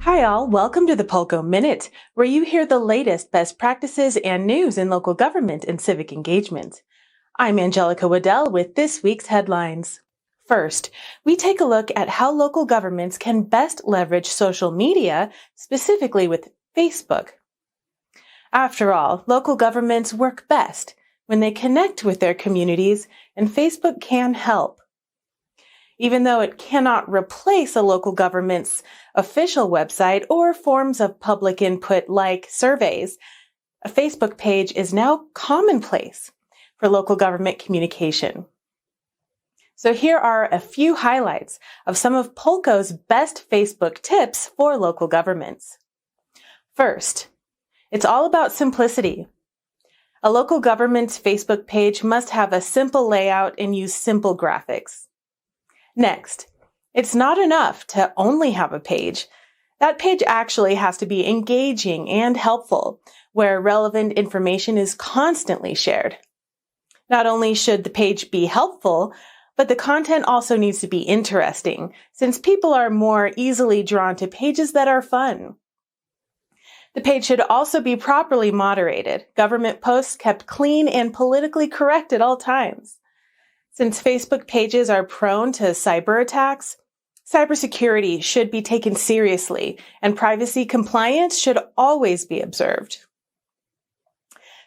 Hi all, welcome to the Polco Minute, where you hear the latest best practices and news in local government and civic engagement. I'm Angelica Waddell with this week's headlines. First, we take a look at how local governments can best leverage social media, specifically with Facebook. After all, local governments work best when they connect with their communities, and Facebook can help. Even though it cannot replace a local government's official website or forms of public input like surveys, a Facebook page is now commonplace for local government communication. So here are a few highlights of some of Polco's best Facebook tips for local governments. First, it's all about simplicity. A local government's Facebook page must have a simple layout and use simple graphics. Next, it's not enough to only have a page. That page actually has to be engaging and helpful, where relevant information is constantly shared. Not only should the page be helpful, but the content also needs to be interesting, since people are more easily drawn to pages that are fun. The page should also be properly moderated, government posts kept clean and politically correct at all times. Since Facebook pages are prone to cyber attacks, cybersecurity should be taken seriously, and privacy compliance should always be observed.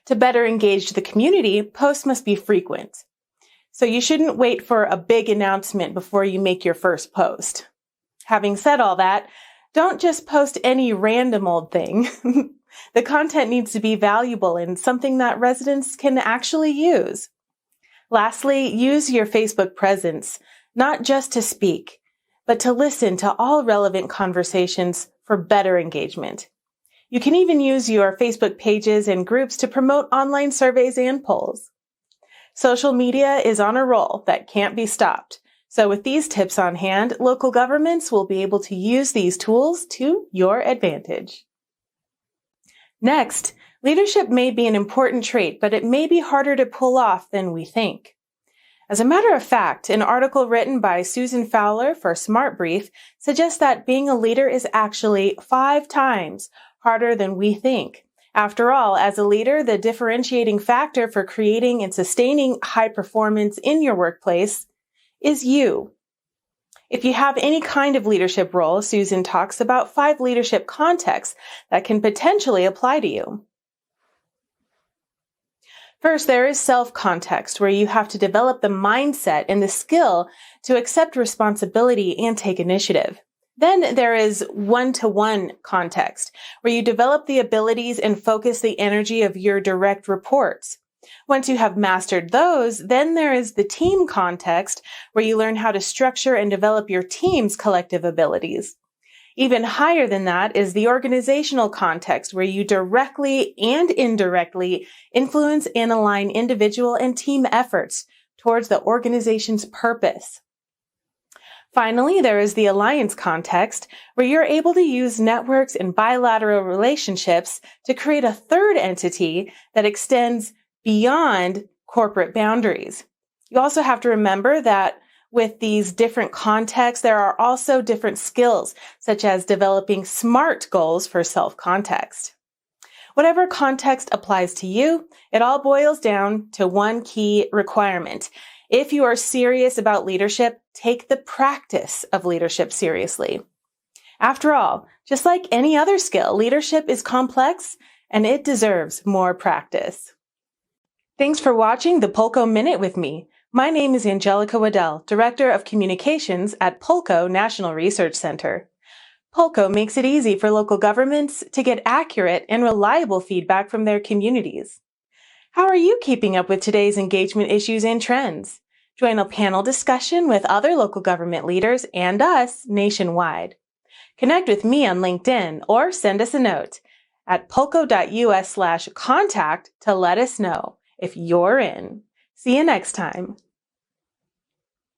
To better engage the community, posts must be frequent. So you shouldn't wait for a big announcement before you make your first post. Having said all that, don't just post any random old thing. The content needs to be valuable and something that residents can actually use. Lastly, use your Facebook presence, not just to speak, but to listen to all relevant conversations for better engagement. You can even use your Facebook pages and groups to promote online surveys and polls. Social media is on a roll that can't be stopped. So with these tips on hand, local governments will be able to use these tools to your advantage. Next, leadership may be an important trait, but it may be harder to pull off than we think. As a matter of fact, an article written by Susan Fowler for Smart Brief suggests that being a leader is actually 5 times harder than we think. After all, as a leader, the differentiating factor for creating and sustaining high performance in your workplace is you. If you have any kind of leadership role, Susan talks about 5 leadership contexts that can potentially apply to you. First, there is self-context, where you have to develop the mindset and the skill to accept responsibility and take initiative. Then there is one-to-one context, where you develop the abilities and focus the energy of your direct reports. Once you have mastered those, then there is the team context, where you learn how to structure and develop your team's collective abilities. Even higher than that is the organizational context, where you directly and indirectly influence and align individual and team efforts towards the organization's purpose. Finally, there is the alliance context, where you're able to use networks and bilateral relationships to create a third entity that extends beyond corporate boundaries. You also have to remember that with these different contexts, there are also different skills, such as developing SMART goals for self-context. Whatever context applies to you, it all boils down to one key requirement. If you are serious about leadership, take the practice of leadership seriously. After all, just like any other skill, leadership is complex and it deserves more practice. Thanks for watching the Polco Minute with me. My name is Angelica Waddell, Director of Communications at Polco National Research Center. Polco makes it easy for local governments to get accurate and reliable feedback from their communities. How are you keeping up with today's engagement issues and trends? Join a panel discussion with other local government leaders and us nationwide. Connect with me on LinkedIn or send us a note at polco.us/contact to let us know if you're in. See you next time.